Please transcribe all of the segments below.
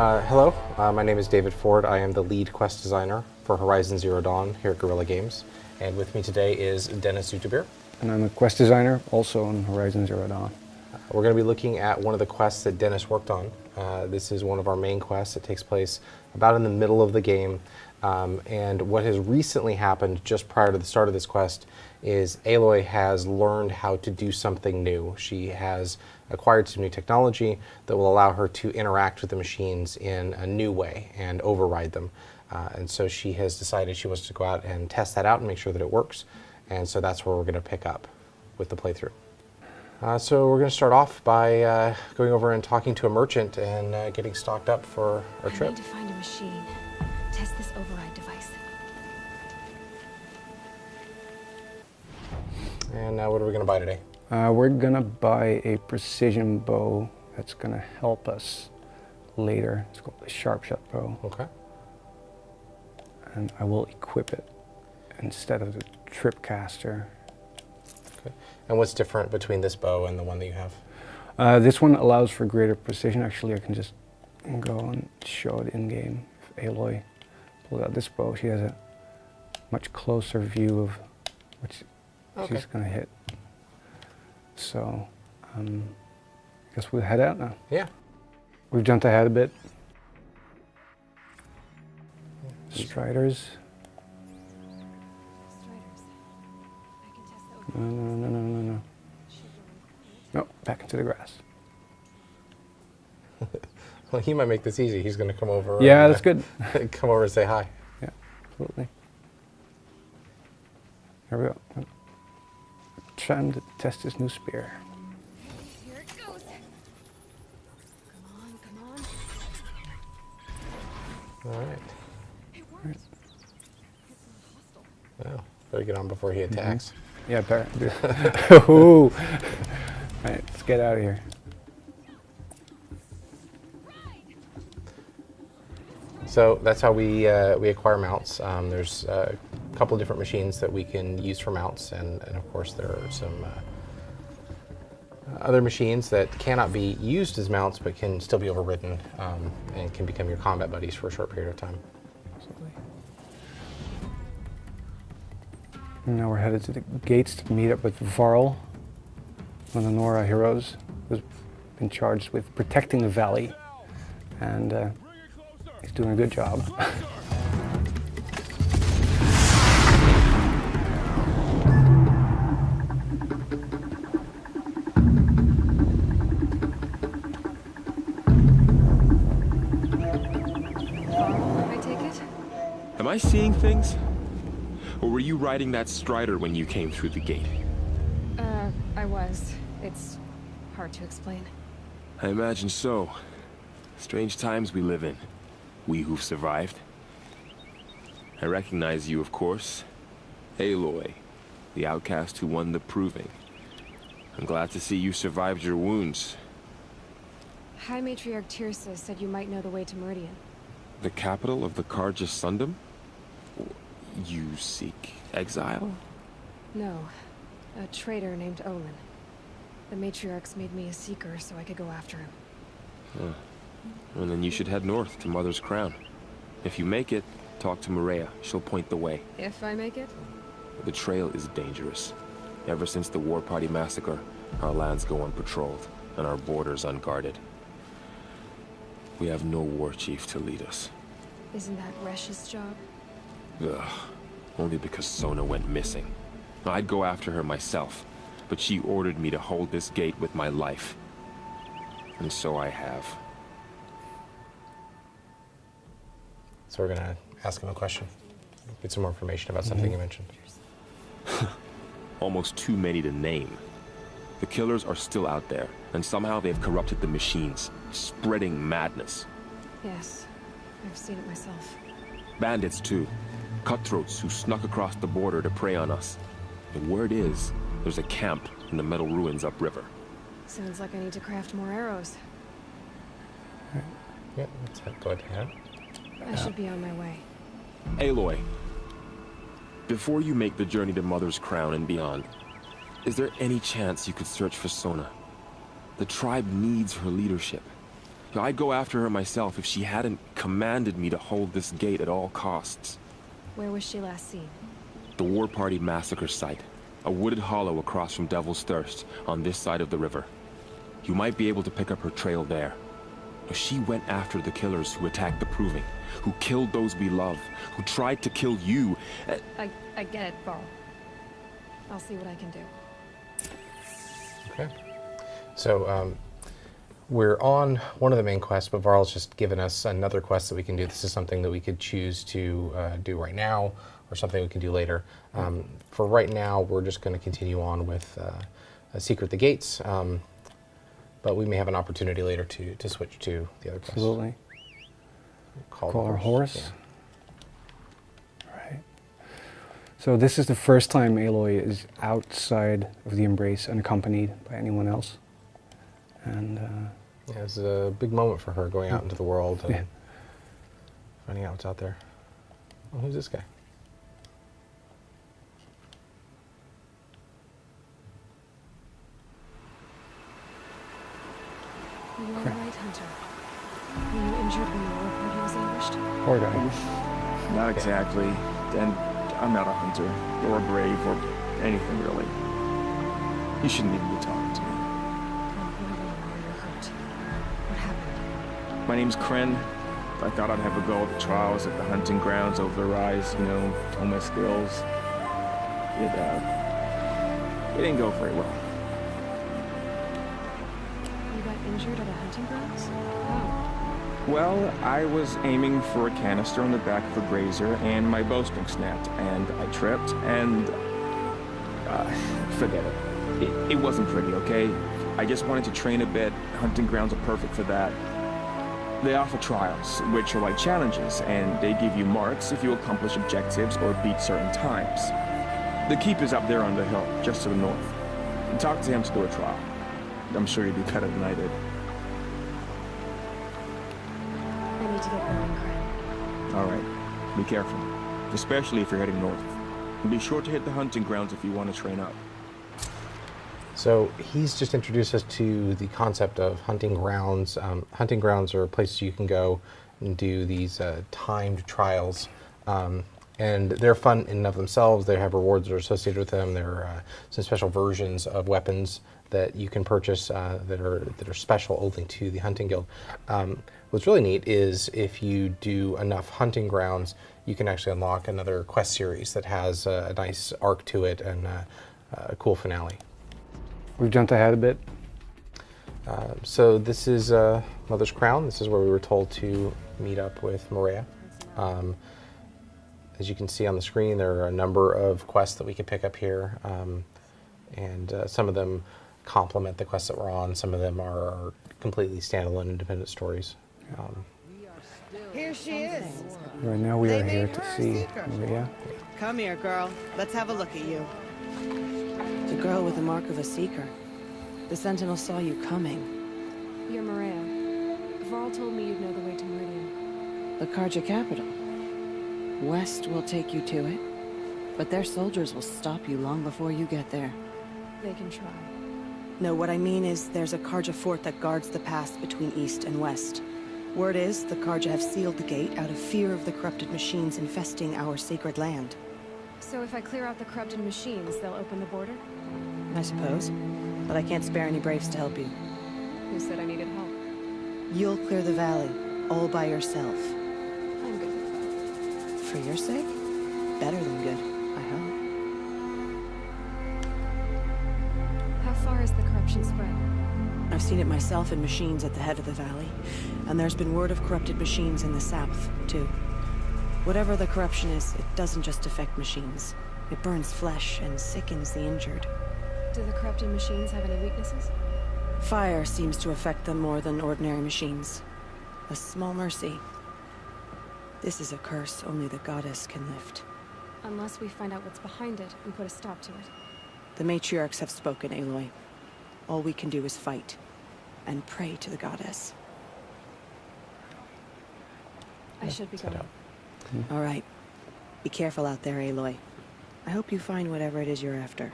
Hello, my name is David Ford. I am the lead quest designer for Horizon Zero Dawn here at Guerrilla Games. And with me today is Dennis Zoetebier. And I'm a quest designer, also on Horizon Zero Dawn. We're going to be looking at one of the quests that Dennis worked on. This is one of our main quests. It takes place about in the middle of the game. And what has recently happened just prior to the start of this quest is Aloy has learned how to do something new. She has acquired some new technology that will allow her to interact with the machines in a new way and override them. And so she has decided she wants to go out and test that out and make sure that it works. And so that's where we're going to pick up with the playthrough. So we're going to start off by going over and talking to a merchant and getting stocked up for our trip. I need to find a machine. Test this override device. And what are we going to buy today? We're going to buy a precision bow that's going to help us later. It's called the Sharp Shot bow. Okay. And I will equip it instead of the Tripcaster. Okay. And what's different between this bow and the one that you have? This one allows for greater precision. Actually, I can just go and show it in-game. If Aloy pulls out this bow, she has a much closer view of which she's going to hit. So, I guess we'll head out now. Yeah. We've jumped ahead a bit. Striders. I can test the override. No. No, back into the grass. Well, he might make this easy. He's going to come over. Yeah, and, that's good. come over and say hi. Yeah, absolutely. Here we go. Trying to test this new spear. Here it goes. Come on. All right. It worked. Right. It's hostile. Well, better get on before he attacks. Yeah, better. Ooh. All right, let's get out of here. So that's how we acquire mounts. There's a couple different machines that we can use for mounts, and of course there are some other machines that cannot be used as mounts but can still be overridden and can become your combat buddies for a short period of time. Absolutely. And now we're headed to the gates to meet up with Varl, one of the Nora heroes, who's been charged with protecting the valley, and he's doing a good job. I take it? Am I seeing things? Or were you riding that Strider when you came through the gate? I was. It's hard to explain. I imagine so. Strange times we live in. We who've survived. I recognize you, of course. Aloy, the outcast who won the proving. I'm glad to see you survived your wounds. High Matriarch Tirsa said you might know the way to Meridian. The capital of the Carja Sundom? You seek exile? No. A traitor named Olin. The Matriarchs made me a seeker so I could go after him. And then you should head north to Mother's Crown. If you make it, talk to Maria. She'll point the way. If I make it? The trail is dangerous. Ever since the War Party massacre, our lands go unpatrolled, and our borders unguarded. We have no war chief to lead us. Isn't that Resh's job? Ugh. Only because Sona went missing. I'd go after her myself, but she ordered me to hold this gate with my life. And so I have. So we're going to ask him a question, get some more information about something you mentioned. Almost too many to name. The killers are still out there, and somehow they've corrupted the machines, spreading madness. Yes. I've seen it myself. Bandits, too. Cutthroats who snuck across the border to prey on us. The word is, there's a camp in the metal ruins upriver. Sounds like I need to craft more arrows. Yeah, let's go ahead. I should be on my way. Aloy, before you make the journey to Mother's Crown and beyond, is there any chance you could search for Sona? The tribe needs her leadership. I'd go after her myself if she hadn't commanded me to hold this gate at all costs. Where was she last seen? The War Party massacre site. A wooded hollow across from Devil's Thirst, on this side of the river. You might be able to pick up her trail there. She went after the killers who attacked the Proving, who killed those we love, who tried to kill you. I get it, Varl. I'll see what I can do. Okay. So we're on one of the main quests, but Varl's just given us another quest that we can do. This is something that we could choose to do right now, or something we can do later. For right now, we're just going to continue on with Secret the Gates, but we may have an opportunity later to switch to the other quest. Absolutely. Call Call our horse. Yeah. Right. So this is the first time Aloy is outside of the Embrace unaccompanied by anyone else. And Yeah, it's a big moment for her going out into the world and Yeah. finding out what's out there. Oh, who's this guy? You are the right hunter. Were you injured when the war party was ambushed? poor guy. Not exactly. And I'm not a hunter, or a brave, or anything really. You shouldn't even be talking to me. Oh, whatever you are, you're hurt. What happened? My name's Kren. I thought I'd have a go at the trials at the hunting grounds over the rise, you know, hone my skills. It didn't go very well. You got injured at a hunting grounds? Oh. Well, I was aiming for a canister on the back of a grazer, and my bowstring snapped, and I tripped, and... forget it. It wasn't pretty, okay? I just wanted to train a bit. Hunting grounds are perfect for that. They offer trials, which are like challenges, and they give you marks if you accomplish objectives or beat certain times. The keep is up there on the hill, just to the north. Talk to him to do a trial. I'm sure you'd be better than I did. I need to get going, Kren. All right. Be careful, especially if you're heading north. And be sure to hit the hunting grounds if you want to train up. So he's just introduced us to the concept of hunting grounds. Hunting grounds are places you can go and do these timed trials. And they're fun in and of themselves. They have rewards that are associated with them. There are some special versions of weapons that you can purchase that are special only to the hunting guild. What's really neat is if you do enough hunting grounds, you can actually unlock another quest series that has a nice arc to it and a cool finale. We've jumped ahead a bit. So this is Mother's Crown. This is where we were told to meet up with Maria. As you can see on the screen, there are a number of quests that we can pick up here, and some of them complement the quests that we're on. Some of them are completely standalone, independent stories. Here she is. Right now we They are here made to her a see seeker. Maria. Come here, girl. Let's have a look at you. The girl with the mark of a seeker. The Sentinel saw you coming. You're Maria. Varl told me you'd know the way to Meridian. The Karja capital. West will take you to it, but their soldiers will stop you long before you get there. They can try. No, what I mean is there's a Karja fort that guards the pass between east and west. Word is the Karja have sealed the gate out of fear of the corrupted machines infesting our sacred land. So if I clear out the corrupted machines, they'll open the border? I suppose. But I can't spare any braves to help you. Who said I needed help? You'll clear the valley, all by yourself. I'm good with that. For your sake? Better than good, I hope. How far has the corruption spread? I've seen it myself in machines at the head of the valley, and there's been word of corrupted machines in the south, too. Whatever the corruption is, it doesn't just affect machines. It burns flesh and sickens the injured. Do the corrupted machines have any weaknesses? Fire seems to affect them more than ordinary machines. A small mercy. This is a curse only the goddess can lift. Unless we find out what's behind it and put a stop to it. The matriarchs have spoken, Aloy. All we can do is fight, and pray to the goddess. I should be Set going. up. All right. Be careful out there, Aloy. I hope you find whatever it is you're after.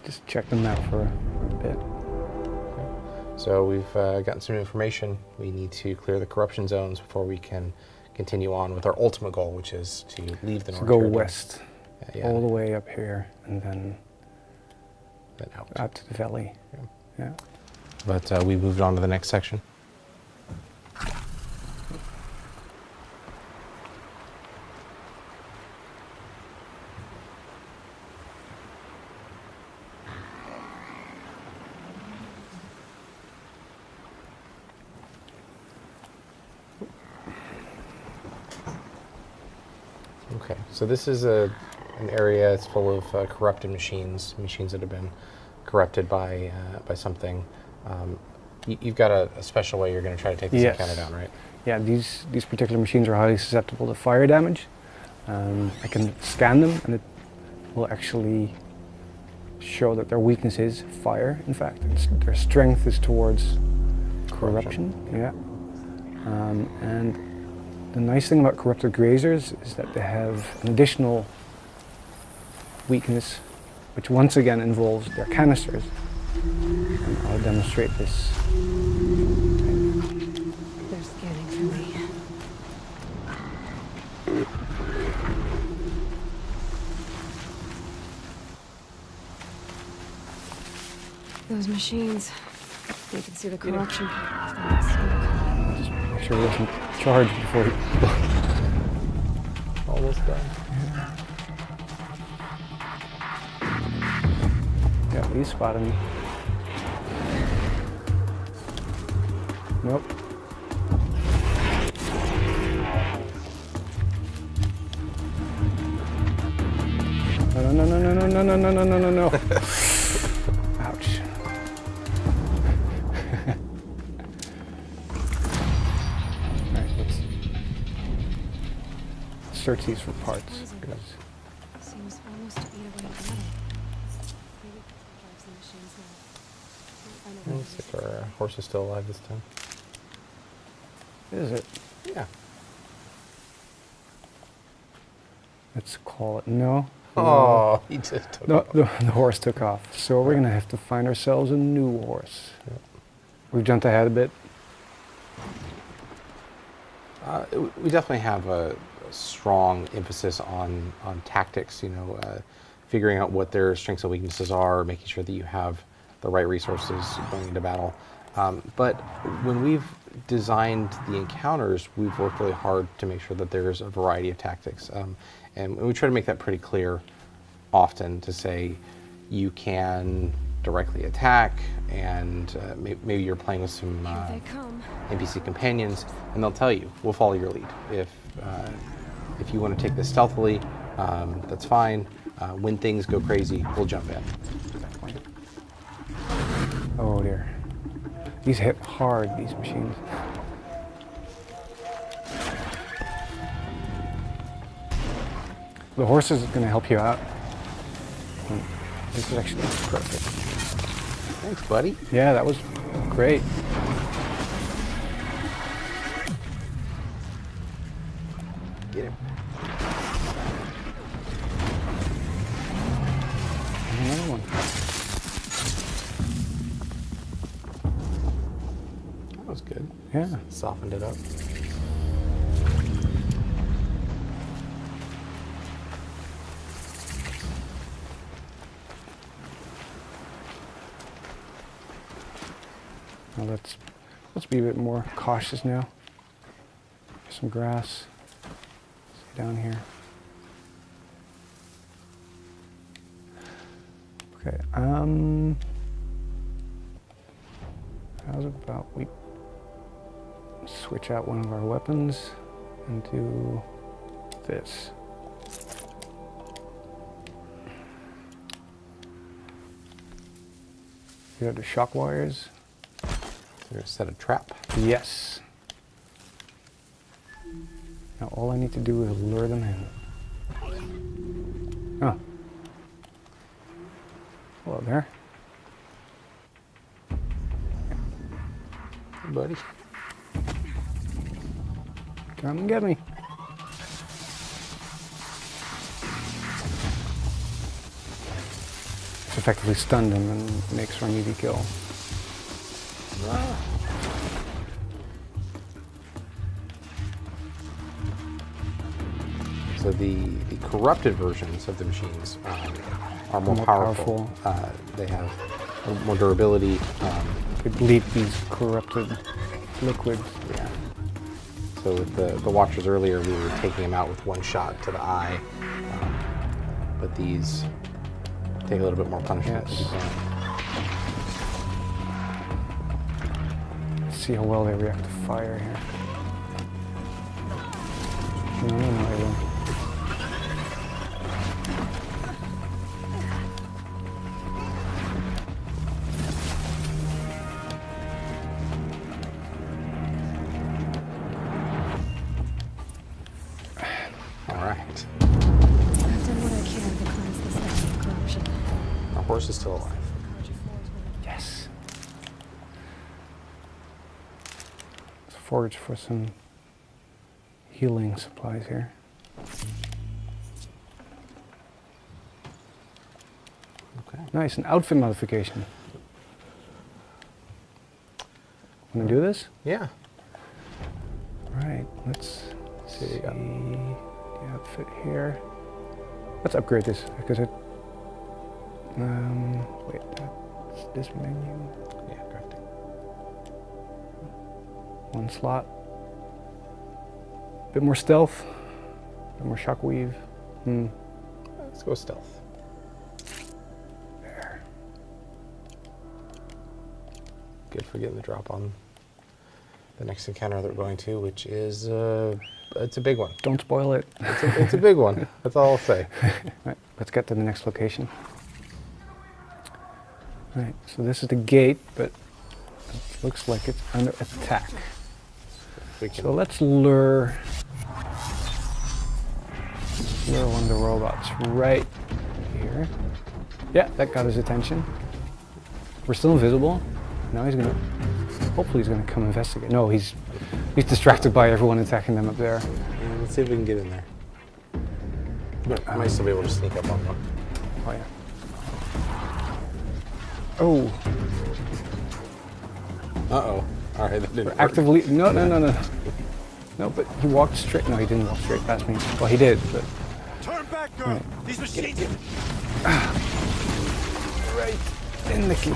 Just check them out for a bit. So we've gotten some information. We need to clear the corruption zones before we can continue on with our ultimate goal, which is to leave the So North go Territory. west, Yeah, all the way up here, and then out. out to the valley. Yeah. But we moved on to the next section. Okay, so this is an area. It's full of corrupted machines that have been corrupted by something. You've got a special way you're going to try to take this Yes. encounter down, right? Yeah, these particular machines are highly susceptible to fire damage. I can scan them, and it will actually show that their weakness is fire. In fact, their strength is towards corruption. Yeah. And the nice thing about corrupted grazers is that they have an additional weakness, which once again involves their canisters. And I'll demonstrate this. They're scanning for me. Those machines. You can see the corruption patterns in that smoke. Just make sure he doesn't charge before he... Almost done. Yeah, he spotted me. Nope. No. Ouch. Alright, let's search these for parts. because Seems almost to eat away at metal. Maybe that's what drives the machines now. I know what Looks it is. like our horse is still alive this time. Is it? Yeah. Let's call it no. Oh, he just took No, off. the horse took off. So we're gonna have to find ourselves a new horse. Yep. We've jumped ahead a bit. We definitely have a strong emphasis on tactics, figuring out what their strengths and weaknesses are, making sure that you have the right resources going into battle. But when we've designed the encounters, we've worked really hard to make sure that there's a variety of tactics. And we try to make that pretty clear often to say you can directly attack, and maybe you're playing with some Here they come. NPC companions, and they'll tell you, we'll follow your lead. If you want to take this stealthily, that's fine. When things go crazy, we'll jump in. Oh dear. These hit hard, these machines. The horse is going to help you out. This is actually perfect. Thanks, buddy. Yeah, that was great. Get him. And another one. That was good. Yeah. Softened it up. Now let's be a bit more cautious now. Some grass. See down here. Okay. How's about we switch out one of our weapons and do this. Here are the shock wires. We're gonna set a trap. Yes. Now all I need to do is lure them in. Oh. Hello there. Hey, buddy. Come and get me. It's effectively stunned him and makes for an easy kill. So the corrupted versions of the machines are more More powerful. They have more durability. Could leak these corrupted liquids. Yeah. So with the Watchers earlier, we were taking them out with one shot to the eye. But these take a little bit more punishment to Yes. be done. Let's see how well they react to fire here. No, they won't. All right. I've done what I can to cleanse this town of corruption. Our horse is still alive. Yes. Let's forage for some healing supplies here. Okay. Nice, an outfit modification. Want to do this? Yeah. Right, let's See see what you got. the outfit here. Let's upgrade this because it. Wait, that's this menu. Yeah, crafting. One slot. Bit more stealth. Bit more shockweave. Let's go stealth. There. Good for getting the drop on the next encounter that we're going to, which is it's a big one. Don't spoil it. It's a big one. That's all I'll say. Right, let's get to the next location. Right, so this is the gate, but it looks like it's under attack. We can, So let's lure one of the robots right here. Yeah, that got his attention. We're still invisible. Now he's gonna, hopefully he's gonna come investigate. No, he's distracted by everyone attacking them up there. yeah, let's see if we can get in there. But I might still be able to sneak up on one. Oh yeah. Oh, Uh-oh. All right, that didn't work. actively, no. No, but he walked straight, no he didn't walk straight past me. Well he did, but. Turn back, girl. These machines. Right in the key.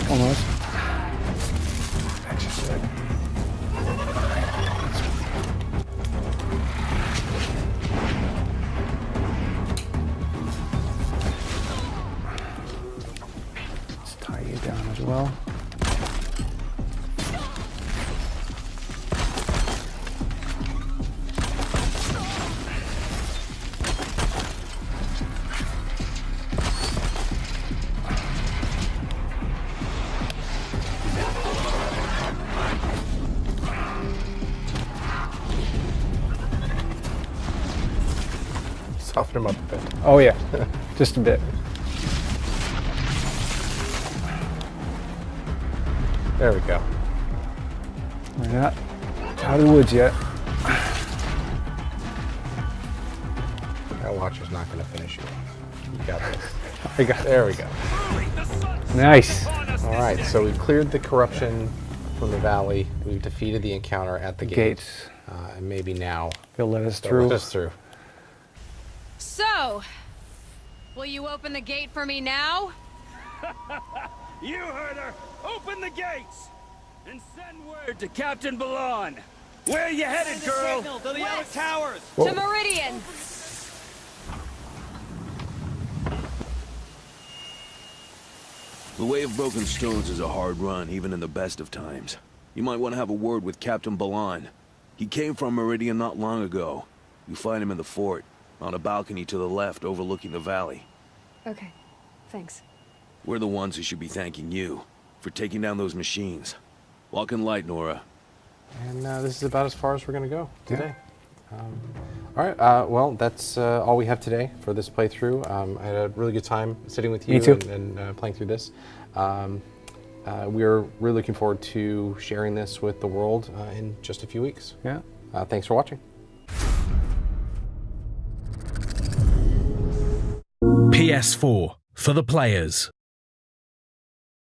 Almost. That's just it. Let's tie you down as well. Soften him up a bit. Oh yeah, just a bit. There we go. We're not out of the woods yet. That Watcher's not going to finish you off. You got this. I got it. There we go. Nice. All right, so we've cleared the corruption from the valley. We've defeated the encounter at the gate. Gates. And maybe now They'll let us they'll through. let us through. So, will you open the gate for me now? You heard her. Open the gates and send word to Captain Balon. Where are you headed, girl? To the outer towers. To Meridian! The way of broken stones is a hard run, even in the best of times. You might want to have a word with Captain Balon. He came from Meridian not long ago. You find him in the fort, on a balcony to the left overlooking the valley. Okay, thanks. We're the ones who should be thanking you for taking down those machines. Walk in light, Nora. And this is about as far as we're going to go today. All right, well, that's all we have today for this playthrough. I had a really good time sitting with you Me too. and playing through this. We're really looking forward to sharing this with the world in just a few weeks. Yeah. Thanks for watching. PS4 for the players.